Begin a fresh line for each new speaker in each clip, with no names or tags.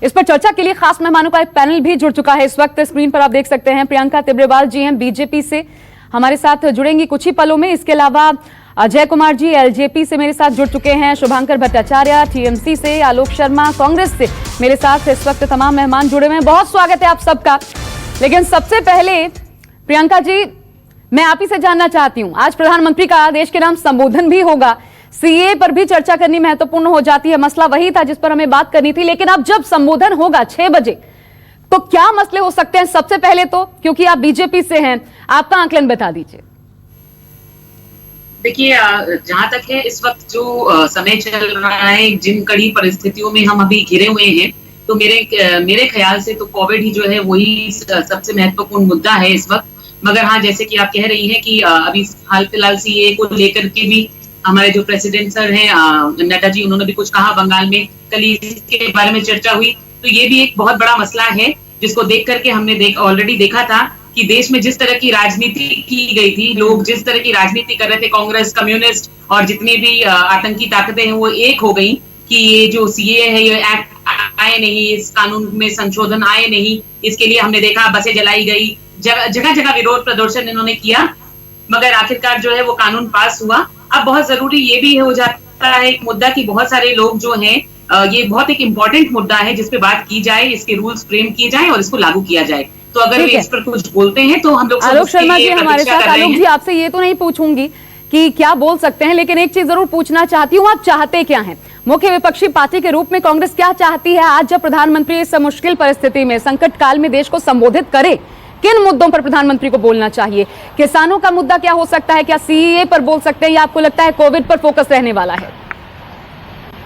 इस पर चर्चा के लिए खास मेहमानों का एक पैनल भी जुड़ चुका है। इस वक्त स्क्रीन पर आप देख सकते हैं प्रियंका तिब्रेवाल जी हैं, बीजेपी से हमारे साथ जुड़ेंगी कुछ ही पलों में। इसके अलावा अजय कुमार जी एलजेपी से मेरे साथ जुड़ चुके हैं, शुभांकर भट्टाचार्य टीएमसी से, आलोक शर्मा कांग्रेस से मेरे साथ इस वक्त तमाम मेहमान जुड़े हुए हैं। बहुत स्वागत है आप सबका। लेकिन सबसे पहले प्रियंका जी, मैं आप ही से जानना चाहती हूं, आज प्रधानमंत्री का देश के नाम संबोधन भी होगा, सीए पर भी चर्चा करनी महत्वपूर्ण हो जाती है। मसला वही था जिस पर हमें बात करनी थी, लेकिन अब जब संबोधन होगा 6 बजे तो क्या मसले हो सकते हैं? सबसे पहले तो क्योंकि आप बीजेपी से हैं, आपका आकलन बता दीजिए।
देखिए, जहां तक है इस वक्त जो समय चल रहा है, जिन कड़ी परिस्थितियों में हम अभी घिरे हुए हैं, तो मेरे ख्याल से तो कोविड ही जो है वही सबसे महत्वपूर्ण मुद्दा है इस वक्त। मगर हाँ, जैसे कि आप कह रही हैं कि अभी हाल फिलहाल सीए को लेकर के भी हमारे जो प्रेसिडेंट सर हैं नड्डा जी, उन्होंने भी कुछ कहा बंगाल में, कल इसके बारे में चर्चा हुई। तो ये भी एक बहुत बड़ा मसला है जिसको देख करके हमने ऑलरेडी देखा था कि देश में जिस तरह की राजनीति की गई थी, लोग जिस तरह की राजनीति कर रहे थे, कांग्रेस, कम्युनिस्ट और जितनी भी आतंकी ताकतें हैं वो एक हो गई कि ये जो सीए है ये एक्ट आए नहीं, इस कानून में संशोधन आए नहीं। इसके लिए हमने देखा बसें जलाई गई, जगह जगह विरोध प्रदर्शन इन्होंने किया, मगर आखिरकार जो है वो कानून पास हुआ। अब बहुत जरूरी ये भी हो जाता है एक मुद्दा कि बहुत सारे लोग जो हैं, ये बहुत एक इम्पोर्टेंट मुद्दा है जिसपे बात की जाए, इसके रूल्स फ्रेम किए जाए और इसको लागू किया जाए। तो अगर वे इस पर कुछ बोलते हैं तो हम लोग
आलोक शर्मा जी हमारे साथ। आलोक जी, आपसे ये तो नहीं पूछूंगी कि क्या बोल सकते हैं, लेकिन एक चीज जरूर पूछना चाहती हूँ, आप चाहते क्या हैं? मुख्य विपक्षी पार्टी के रूप में कांग्रेस क्या चाहती है आज जब प्रधानमंत्री इस मुश्किल परिस्थिति में, संकट काल में देश को संबोधित करे? किन मुद्दों पर प्रधानमंत्री को बोलना चाहिए? किसानों का मुद्दा क्या हो सकता है? क्या सीए पर बोल सकते हैं या आपको लगता है कोविड पर फोकस रहने वाला है?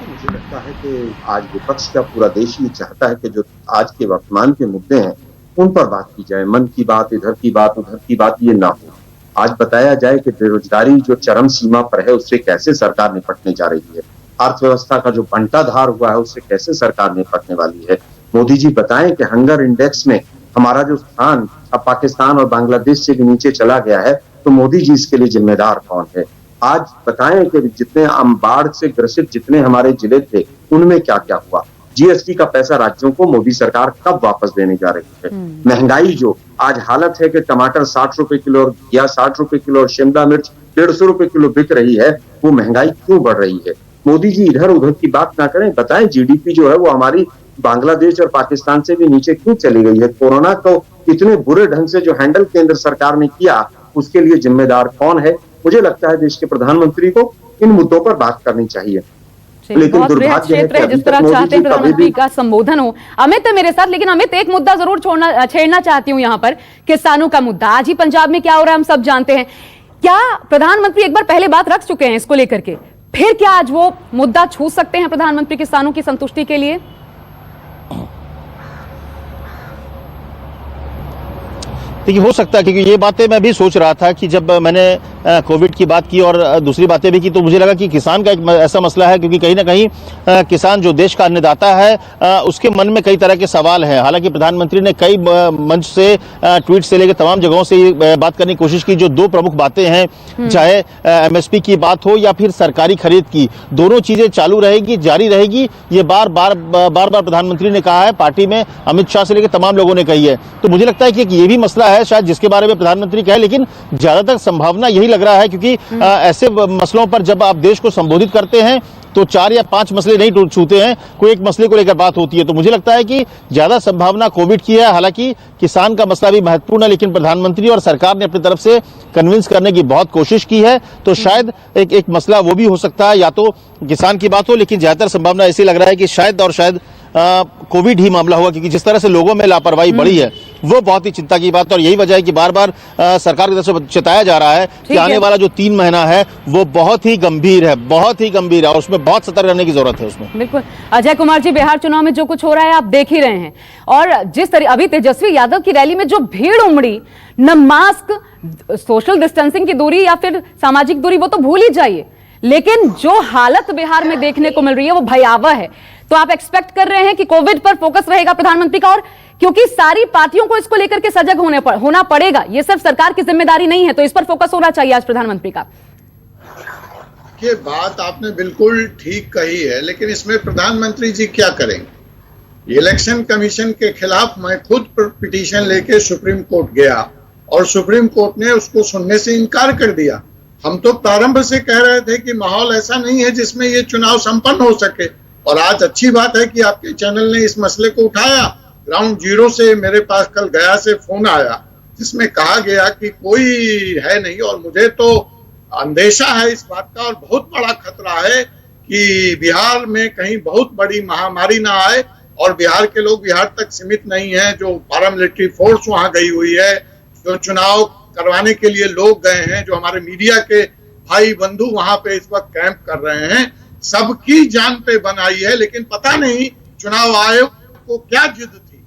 मुझे लगता है कि आज विपक्ष का पूरा देश ये चाहता है कि जो आज के वर्तमान के मुद्दे हैं उन पर बात की जाए। मन की बात, इधर की बात, उधर की बात ये ना हो। आज बताया जाए कि बेरोजगारी जो चरम सीमा पर है उससे कैसे सरकार निपटने जा रही है, अर्थव्यवस्था का जो बंटाधार हुआ है उससे कैसे सरकार निपटने वाली है। मोदी जी बताएं कि हंगर इंडेक्स में हमारा जो स्थान अब पाकिस्तान और बांग्लादेश से भी नीचे चला गया है, तो मोदी जी इसके लिए जिम्मेदार कौन है? आज बताएं कि जितने बाढ़ से ग्रसित जितने हमारे जिले थे उनमें क्या क्या हुआ। जीएसटी का पैसा राज्यों को मोदी सरकार कब वापस देने जा रही है? महंगाई जो आज हालत है कि टमाटर 60 रुपए किलो या 60 रुपए किलो और शिमला मिर्च 150 रुपए किलो बिक रही है, वो महंगाई क्यों बढ़ रही है? मोदी जी इधर उधर की बात ना करें, बताएं जीडीपी जो है वो हमारी बांग्लादेश और पाकिस्तान से भी नीचे क्यों चली गई है? कोरोना को इतने बुरे ढंग से जो हैंडल केंद्र सरकार ने किया उसके लिए जिम्मेदार कौन है? मुझे लगता है देश के प्रधानमंत्री को इन मुद्दों पर बात करनी चाहिए।
लेकिन दुर्भाग्य है कि जिस तरह चाहते हैं प्रधानमंत्री का संबोधन हो। अमित है मेरे साथ, लेकिन अमित एक मुद्दा जरूर छेड़ना चाहती हूँ यहाँ पर, किसानों का मुद्दा। आज ही पंजाब में क्या हो रहा है हम सब जानते हैं। क्या प्रधानमंत्री एक बार पहले बात रख चुके हैं इसको लेकर के, फिर क्या आज वो मुद्दा छू सकते हैं प्रधानमंत्री किसानों की संतुष्टि के लिए?
देखिए, हो सकता है, क्योंकि ये बातें मैं भी सोच रहा था कि जब मैंने कोविड की बात की और दूसरी बातें भी की, तो मुझे लगा कि किसान का एक ऐसा मसला है, क्योंकि कहीं ना कहीं किसान जो देश का अन्नदाता है उसके मन में कई तरह के सवाल हैं। हालांकि प्रधानमंत्री ने कई मंच से, ट्वीट से लेकर तमाम जगहों से ये बात करने की कोशिश की। जो दो प्रमुख बातें हैं, चाहे एमएसपी की बात हो या फिर सरकारी खरीद की, दोनों चीजें चालू रहेगी, जारी रहेगी। ये बार बार प्रधानमंत्री ने कहा है, पार्टी में अमित शाह से लेकर तमाम लोगों ने कही है। तो मुझे लगता है कि ये भी मसला है शायद जिसके बारे में प्रधानमंत्री कहे, लेकिन ज्यादातर संभावना यही लग रहा है, क्योंकि ऐसे मसलों पर जब आप देश को संबोधित करते हैं तो 4 या 5 मसले नहीं छूते हैं, कोई एक मसले को लेकर बात होती है। तो मुझे लगता है कि ज्यादा संभावना कोविड की है। हालांकि किसान का मसला भी महत्वपूर्ण है, लेकिन प्रधानमंत्री और सरकार ने अपनी तरफ से कन्विंस करने की बहुत कोशिश की है, तो शायद एक मसला वो भी हो सकता है, या तो किसान की बात हो, लेकिन ज्यादातर संभावना ऐसी लग रहा है कि शायद कोविड ही मामला होगा, क्योंकि जिस तरह से लोगों में लापरवाही बढ़ी है वो बहुत ही चिंता की बात है। और यही वजह है कि बार बार सरकार की तरफ से चेताया जा रहा है कि आने वाला जो 3 महीना है वो बहुत ही गंभीर है, बहुत ही गंभीर है, और उसमें बहुत सतर्क रहने की जरूरत है उसमें।
बिल्कुल। अजय कुमार जी, बिहार चुनाव में जो कुछ हो रहा है आप देख ही रहे हैं, और जिस तरह अभी तेजस्वी यादव की रैली में जो भीड़ उमड़ी, न मास्क, सोशल डिस्टेंसिंग की दूरी या फिर सामाजिक दूरी वो तो भूल ही जाइए, लेकिन जो हालत बिहार में देखने को मिल रही है वो भयावह है। तो आप एक्सपेक्ट कर रहे हैं कि कोविड पर फोकस रहेगा प्रधानमंत्री का, और क्योंकि सारी पार्टियों को इसको लेकर के सजग होना पड़ेगा, ये सिर्फ सरकार की जिम्मेदारी नहीं है, तो इस पर फोकस होना चाहिए आज प्रधानमंत्री का।
ये बात आपने बिल्कुल ठीक कही है, लेकिन इसमें प्रधानमंत्री जी क्या करेंगे? इलेक्शन कमीशन के खिलाफ मैं खुद पिटीशन लेके सुप्रीम कोर्ट गया और सुप्रीम कोर्ट ने उसको सुनने से इनकार कर दिया। हम तो प्रारंभ से कह रहे थे कि माहौल ऐसा नहीं है जिसमें ये चुनाव संपन्न हो सके, और आज अच्छी बात है कि आपके चैनल ने इस मसले को उठाया। ग्राउंड जीरो से मेरे पास कल गया से फोन आया जिसमें कहा गया कि कोई है नहीं, और मुझे तो अंदेशा है इस बात का और बहुत बड़ा खतरा है कि बिहार में कहीं बहुत बड़ी महामारी ना आए। और बिहार के लोग बिहार तक सीमित नहीं है, जो पैरामिलिट्री फोर्स वहां गई हुई है, जो चुनाव करवाने के लिए लोग गए हैं, जो हमारे मीडिया के भाई बंधु वहां पे इस वक्त कैंप कर रहे हैं, सबकी जान पे बनाई है। लेकिन पता नहीं चुनाव आयोग को क्या जिद थी।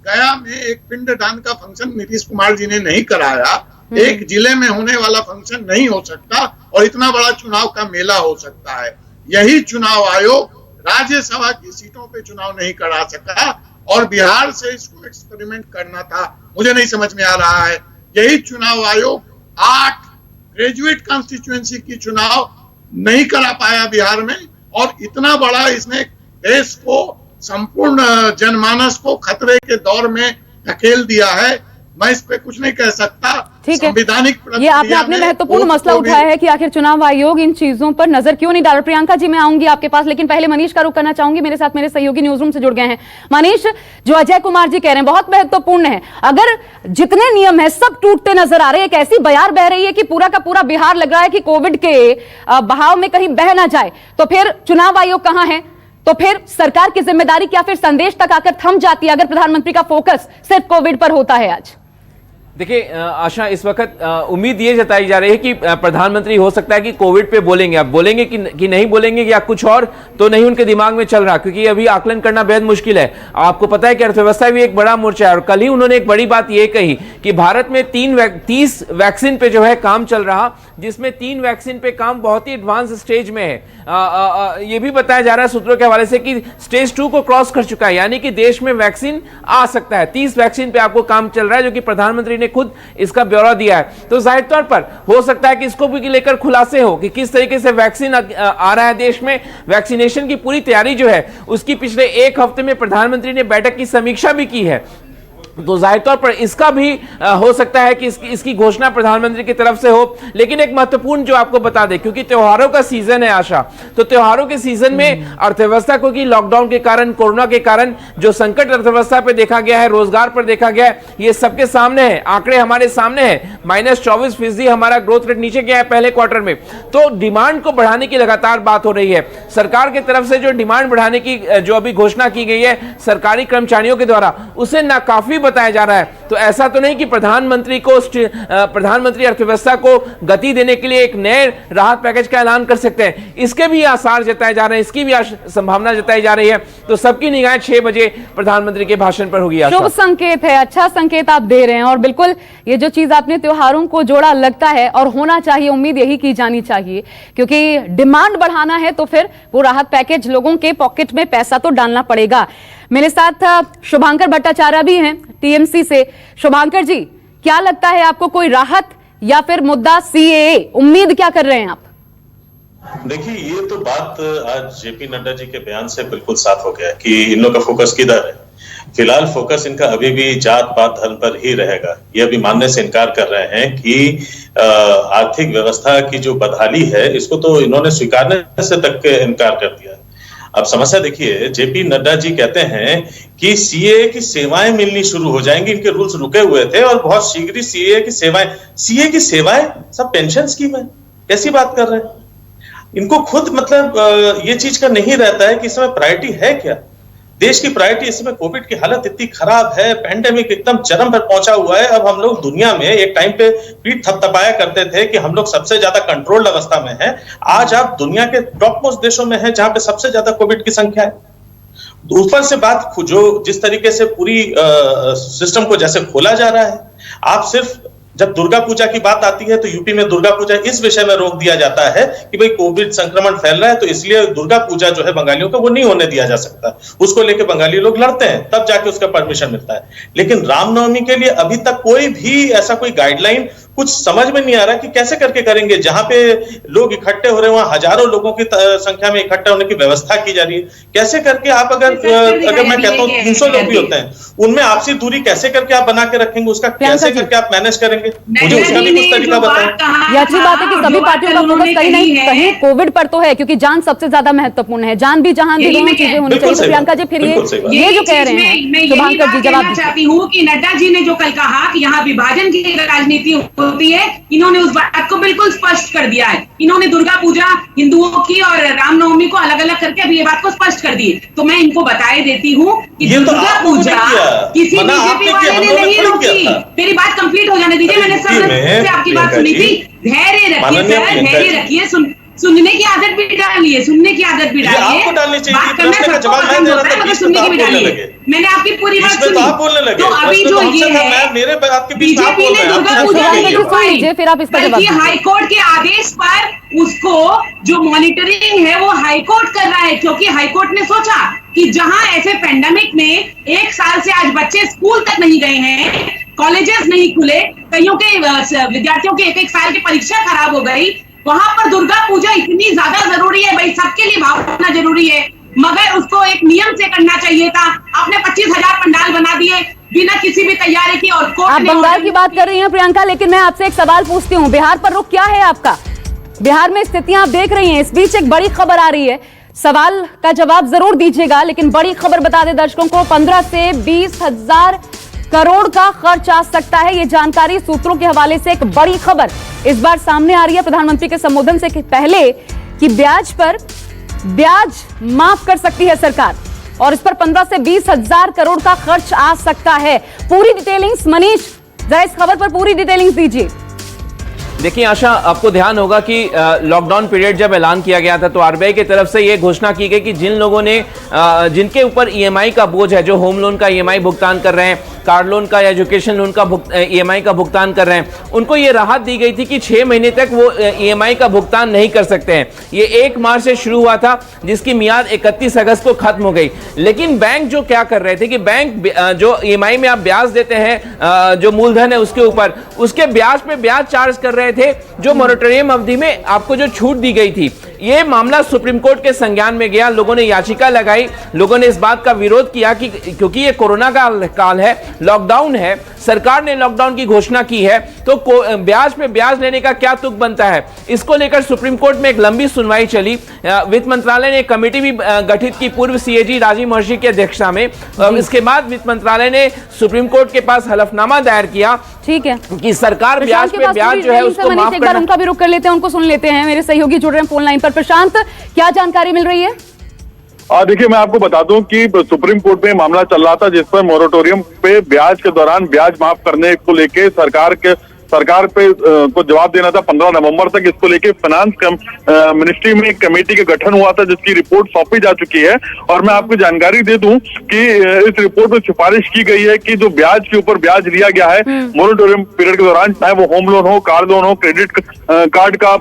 गया में एक पिंडदान का फंक्शन नीतीश कुमार जी ने नहीं कराया, एक जिले में होने वाला फंक्शन नहीं हो सकता और इतना बड़ा चुनाव का मेला हो सकता है। यही चुनाव आयोग राज्यसभा की सीटों पे चुनाव नहीं करा सका और बिहार से इसको एक्सपेरिमेंट करना था, मुझे नहीं समझ में आ रहा है। यही चुनाव आयोग 8 ग्रेजुएट कॉन्स्टिट्यूएंसी की चुनाव नहीं करा पाया बिहार में, और इतना बड़ा इसने देश को, संपूर्ण जनमानस को खतरे के दौर में धकेल दिया है। मैं इस पे कुछ नहीं कह सकता।
ठीक है,
संवैधानिक
ये आपने महत्वपूर्ण मसला उठाया है कि आखिर चुनाव आयोग इन चीजों पर नजर क्यों नहीं डाल। प्रियंका जी, मैं आऊंगी आपके पास, लेकिन पहले मनीष का रुख करना चाहूंगी। मेरे साथ मेरे सहयोगी न्यूज रूम से जुड़ गए हैं। मनीष, जो अजय कुमार जी कह रहे हैं बहुत महत्वपूर्ण है। अगर जितने नियम है सब टूटते नजर आ रहे हैं, एक ऐसी बयार बह रही है कि पूरा का पूरा बिहार लग रहा है कि कोविड के बहाव में कहीं बह ना जाए, तो फिर चुनाव आयोग कहां है? तो फिर सरकार की जिम्मेदारी क्या फिर संदेश तक आकर थम जाती है अगर प्रधानमंत्री का फोकस सिर्फ कोविड पर होता है? आज
देखिए आशा, इस वक्त उम्मीद ये जताई जा रही है कि प्रधानमंत्री हो सकता है कि कोविड पे बोलेंगे। अब बोलेंगे कि नहीं बोलेंगे या कुछ और तो नहीं उनके दिमाग में चल रहा, क्योंकि अभी आकलन करना बेहद मुश्किल है। आपको पता है कि अर्थव्यवस्था भी एक बड़ा मोर्चा है, और कल ही उन्होंने एक बड़ी बात ये कही कि भारत में 30 वैक्सीन पे जो है काम चल रहा, जिसमें 3 वैक्सीन पे काम बहुत ही एडवांस स्टेज में है। ये भी बताया जा रहा है सूत्रों के हवाले से कि स्टेज 2 को क्रॉस कर चुका है, यानी कि देश में वैक्सीन आ सकता है। 30 वैक्सीन पे आपको काम चल रहा है, जो कि प्रधानमंत्री ने खुद इसका ब्यौरा दिया है। तो जाहिर तौर पर हो सकता है कि इसको भी लेकर खुलासे हो कि किस तरीके से वैक्सीन आ रहा है देश में। वैक्सीनेशन की पूरी तैयारी जो है उसकी पिछले 1 हफ्ते में प्रधानमंत्री ने बैठक की समीक्षा भी की है। तो जाहिर तौर पर इसका भी हो सकता है कि इसकी घोषणा प्रधानमंत्री की तरफ से हो। लेकिन एक महत्वपूर्ण जो आपको बता दें, क्योंकि त्योहारों का सीजन है आशा, तो त्योहारों के सीजन में अर्थव्यवस्था को, कि लॉकडाउन के कारण, कोरोना के कारण जो संकट अर्थव्यवस्था पे देखा गया है, रोजगार पर देखा गया है, ये सबके सामने है। आंकड़े हमारे सामने है, -24% हमारा ग्रोथ रेट नीचे गया है पहले क्वार्टर में। तो डिमांड को बढ़ाने की लगातार बात हो रही है। सरकार की तरफ से जो डिमांड बढ़ाने की जो अभी घोषणा की गई है सरकारी कर्मचारियों के द्वारा, उसे नाकाफी बताया जा रहा है। तो ऐसा तो नहीं कि प्रधानमंत्री अर्थव्यवस्था को गति देने के लिए एक नए राहत पैकेज का ऐलान कर सकते हैं। इसके भी आसार जताए जा रहे हैं, इसकी भी संभावना जताई जा रही है। तो सबकी निगाहें 6 बजे प्रधानमंत्री के भाषण पर होगी।
शुभ संकेत है, अच्छा संकेत आप दे रहे हैं। और बिल्कुल ये जो चीज आपने त्योहारों को जोड़ा लगता है और होना चाहिए, उम्मीद यही की जानी चाहिए, क्योंकि डिमांड बढ़ाना है तो फिर वो राहत पैकेज लोगों के पॉकेट में पैसा तो डालना पड़ेगा। मेरे साथ शुभांकर भट्टाचार्य भी हैं टीएमसी से। शुभांकर जी, क्या लगता है आपको, कोई राहत या फिर मुद्दा सीएए, उम्मीद क्या कर रहे हैं आप?
देखिए, ये तो बात आज जेपी नड्डा जी के बयान से बिल्कुल साफ हो गया कि इन लोगों का फोकस किधर है। फिलहाल फोकस इनका अभी भी जात पात धर्म पर ही रहेगा। ये अभी मानने से इनकार कर रहे हैं कि आर्थिक व्यवस्था की जो बदहाली है इसको तो इन्होंने स्वीकारने से तक इनकार कर दिया। अब समस्या देखिए, जेपी नड्डा जी कहते हैं कि सीए की सेवाएं मिलनी शुरू हो जाएंगी। इनके रूल्स रुके हुए थे और बहुत शीघ्र सीए की सेवाएं सब पेंशन स्कीम है, कैसी बात कर रहे हैं? इनको खुद मतलब ये चीज का नहीं रहता है कि इस समय प्रायोरिटी है क्या। देश की प्रायोरिटी इस समय कोविड की हालत इतनी खराब है, पैंडेमिक एकदम चरम पर पहुंचा हुआ है। अब हम लोग दुनिया में एक टाइम पे पीठ थपथपाया करते थे कि हम लोग सबसे ज्यादा कंट्रोल्ड अवस्था में हैं। आज आप दुनिया के टॉप मोस्ट देशों में हैं जहां पे सबसे ज्यादा कोविड की संख्या है। ऊपर से बात जो जिस तरीके से पूरी सिस्टम को जैसे खोला जा रहा है, आप सिर्फ जब दुर्गा पूजा की बात आती है तो यूपी में दुर्गा पूजा इस विषय में रोक दिया जाता है कि भाई कोविड संक्रमण फैल रहा है, तो इसलिए दुर्गा पूजा जो है बंगालियों का वो नहीं होने दिया जा सकता। उसको लेके बंगाली लोग लड़ते हैं, तब जाके उसका परमिशन मिलता है। लेकिन रामनवमी के लिए अभी तक कोई भी ऐसा कोई गाइडलाइन कुछ समझ में नहीं आ रहा कि कैसे करके करेंगे। जहां पे लोग इकट्ठे हो रहे हैं वहां हजारों लोगों की संख्या में इकट्ठा होने की व्यवस्था की जा रही है। कैसे करके आप अगर मैं कहता हूँ 300 लोग भी होते हैं, उनमें आपसी दूरी कैसे करके आप बना के रखेंगे, उसका कैसे करके आप मैनेज करेंगे, मुझे उसका भी कुछ तरीका बताएं।
ये अच्छी बात है कि सभी पार्टियों का फोकस कहीं नहीं कहीं कोविड पर तो है, क्योंकि जान सबसे ज्यादा महत्वपूर्ण है। जान भी जहान भी दोनों चीजें होनी चाहिए। तो प्रियंका जी फिर ये जो कह रहे हैं, शुभांकर जी जवाब
चाहती हूँ कि नड्डा जी ने जो कल कहा कि यहाँ विभाजन की राजनीति होती है, इन्होंने उस बात को बिल्कुल स्पष्ट कर दिया है। इन्होंने दुर्गा पूजा हिंदुओं की और रामनवमी को अलग अलग करके अभी ये बात को स्पष्ट कर दी। तो मैं इनको बताए देती हूँ कि दुर्गा पूजा किसी बीजेपी वाले ने नहीं रोकी। मेरी बात कंप्लीट हो जाने दीजिए, मैंने सब से आपकी बात सुनी थी। धैर्य रखिए सर, धैर्य रखिए, सुनने की आदत भी डालिए, सुनने की आदत भी डालिए।
आपको डालनी चाहिए,
बात करना सबको पसंद होता है, मगर सुनने की भी डालिए। मैंने आपकी पूरी बात सुनी। तो अभी जो ये है, बीजेपी ने दुर्गा पूजा नहीं करवाई,
फिर आप इसका जवाब दीजिए।
हाईकोर्ट के आदेश पर उसको जो मॉनिटरिंग है वो हाईकोर्ट कर रहा है, क्योंकि हाईकोर्ट ने सोचा कि जहां ऐसे पेंडेमिक में 1 साल से आज बच्चे स्कूल तक नहीं गए हैं, कॉलेजेस नहीं खुले, कईयों के विद्यार्थियों के 1-1 साल की परीक्षा खराब हो गई, वहां पर दुर्गा पूजा इतनी ज्यादा जरूरी है। भाई सबके लिए भावना जरूरी है, मगर उसको एक नियम से करना चाहिए था। आपने 25,000 पंडाल बना दिए बिना किसी भी तैयारी की। और
आप बंगाल की बात कर रही हैं प्रियंका, लेकिन मैं आपसे एक सवाल पूछती हूँ, बिहार पर रुख क्या है आपका? बिहार में स्थितियां आप देख रही हैं, इस बीच एक बड़ी खबर आ रही है, सवाल का जवाब जरूर दीजिएगा, लेकिन बड़ी खबर बता दें दर्शकों को, 15 से 20,000 करोड़ का खर्च आ सकता है। ये जानकारी सूत्रों के हवाले से एक बड़ी खबर इस बार सामने आ रही है प्रधानमंत्री के संबोधन से पहले कि ब्याज पर ब्याज माफ कर सकती है सरकार, और इस पर 15 से 20,000 करोड़ का खर्च आ सकता है। पूरी डिटेलिंग्स मनीष, जरा इस खबर पर पूरी डिटेलिंग्स दीजिए।
देखिए आशा, आपको ध्यान होगा कि लॉकडाउन पीरियड जब ऐलान किया गया था तो आरबीआई की तरफ से यह घोषणा की गई कि जिन लोगों ने जिनके ऊपर ईएमआई का बोझ है, जो होम लोन का ईएमआई भुगतान कर रहे हैं, कार लोन का या एजुकेशन लोन का ईएमआई का भुगतान कर रहे हैं, उनको ये राहत दी गई थी कि 6 महीने तक वो ईएमआई का भुगतान नहीं कर सकते हैं। ये 1 मार्च से शुरू हुआ था, जिसकी मियाद 31 अगस्त को खत्म हो गई। लेकिन बैंक जो क्या कर रहे थे कि बैंक जो ईएमआई में आप ब्याज देते हैं, जो मूलधन है उसके ऊपर, उसके ब्याज पे ब्याज चार्ज कर रहे थे, जो मॉरेटोरियम अवधि में आपको जो छूट दी गई थी। ये मामला सुप्रीम कोर्ट के संज्ञान में गया, लोगों ने याचिका लगाई, लोगों ने इस बात का विरोध किया कि क्योंकि ये कोरोना का काल है, लॉकडाउन है, सरकार ने लॉकडाउन की घोषणा की है, तो ब्याज पे ब्याज लेने का क्या तुक बनता है। इसको लेकर सुप्रीम कोर्ट में एक लंबी सुनवाई चली। वित्त मंत्रालय ने एक कमेटी भी गठित की पूर्व सीएजी राजीव महर्षि की अध्यक्षता में। इसके बाद वित्त मंत्रालय ने सुप्रीम कोर्ट के पास हलफनामा दायर किया, ठीक है, कि सरकार ब्याज पे ब्याज जो है उसको माफ करना।
एक बार उनका भी रुख कर लेते हैं, उनको सुन लेते हैं। मेरे सहयोगी जुड़ रहे हैं फोन लाइन पर। प्रशांत, क्या जानकारी मिल रही है?
देखिए, मैं आपको बता दूं कि सुप्रीम कोर्ट में मामला चल रहा था, जिस पर मोरेटोरियम पे ब्याज के दौरान ब्याज माफ करने को लेके सरकार पे को जवाब देना था 15 नवंबर तक। इसको लेके फाइनेंस मिनिस्ट्री में एक कमेटी का गठन हुआ था, जिसकी रिपोर्ट सौंपी जा चुकी है। और मैं आपको जानकारी दे दूं कि इस रिपोर्ट में सिफारिश की गई है कि जो ब्याज के ऊपर ब्याज लिया गया है मोरेटोरियम पीरियड के दौरान, चाहे वो होम लोन हो, कार लोन हो, क्रेडिट कार्ड का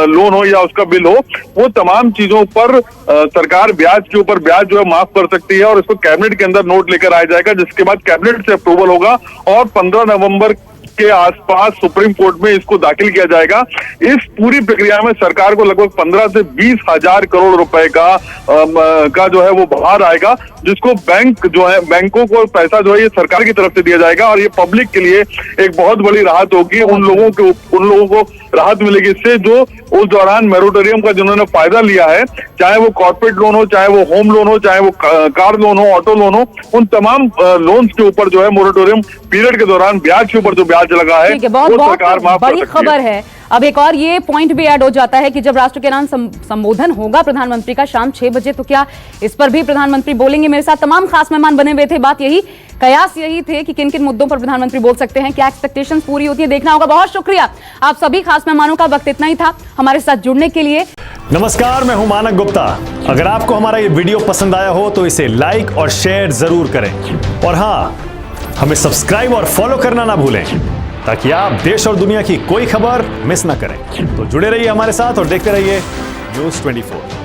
लोन हो या उसका बिल हो, वो तमाम चीजों पर सरकार ब्याज के ऊपर ब्याज जो है माफ कर सकती है। और इसको कैबिनेट के अंदर नोट लेकर आया जाएगा, जिसके बाद कैबिनेट से अप्रूवल होगा और 15 नवंबर के आसपास सुप्रीम कोर्ट में इसको दाखिल किया जाएगा। इस पूरी प्रक्रिया में सरकार को लगभग 15 से 20,000 करोड़ रुपए का जो है वो बाहर आएगा, जिसको बैंक जो है, बैंकों को पैसा जो है ये सरकार की तरफ से दिया जाएगा। और ये पब्लिक के लिए एक बहुत बड़ी राहत होगी। उन लोगों को राहत मिलेगी इससे जो उस दौरान मोरेटोरियम का जिन्होंने फायदा लिया है, चाहे वो कॉर्पोरेट लोन हो, चाहे वो होम लोन हो, चाहे वो कार लोन हो, ऑटो लोन हो, उन तमाम लोन्स के ऊपर जो है मोरेटोरियम पीरियड के दौरान ब्याज के ऊपर जो ब्याज लगा है वो सरकार माफ कर सकती है।
बड़ी खबर है। अब एक और ये पॉइंट भी ऐड हो जाता है कि जब राष्ट्र के नाम संबोधन होगा प्रधानमंत्री का शाम 6 बजे, तो क्या इस पर भी प्रधानमंत्री बोलेंगे? मेरे साथ तमाम खास मेहमान बने हुए थे। बात यही, कयास यही थे कि किन किन मुद्दों पर प्रधानमंत्री बोल सकते हैं, क्या एक्सपेक्टेशंस पूरी होती है, देखना होगा। बहुत शुक्रिया आप सभी खास मेहमानों का। वक्त इतना ही था हमारे साथ जुड़ने के लिए।
नमस्कार, मैं हूं मानक गुप्ता। अगर आपको हमारा ये वीडियो पसंद आया हो तो इसे लाइक और शेयर जरूर करें, और हाँ, हमें सब्सक्राइब और फॉलो करना ना भूलें, ताकि आप देश और दुनिया की कोई खबर मिस ना करें। तो जुड़े रहिए हमारे साथ और देखते रहिए News 24।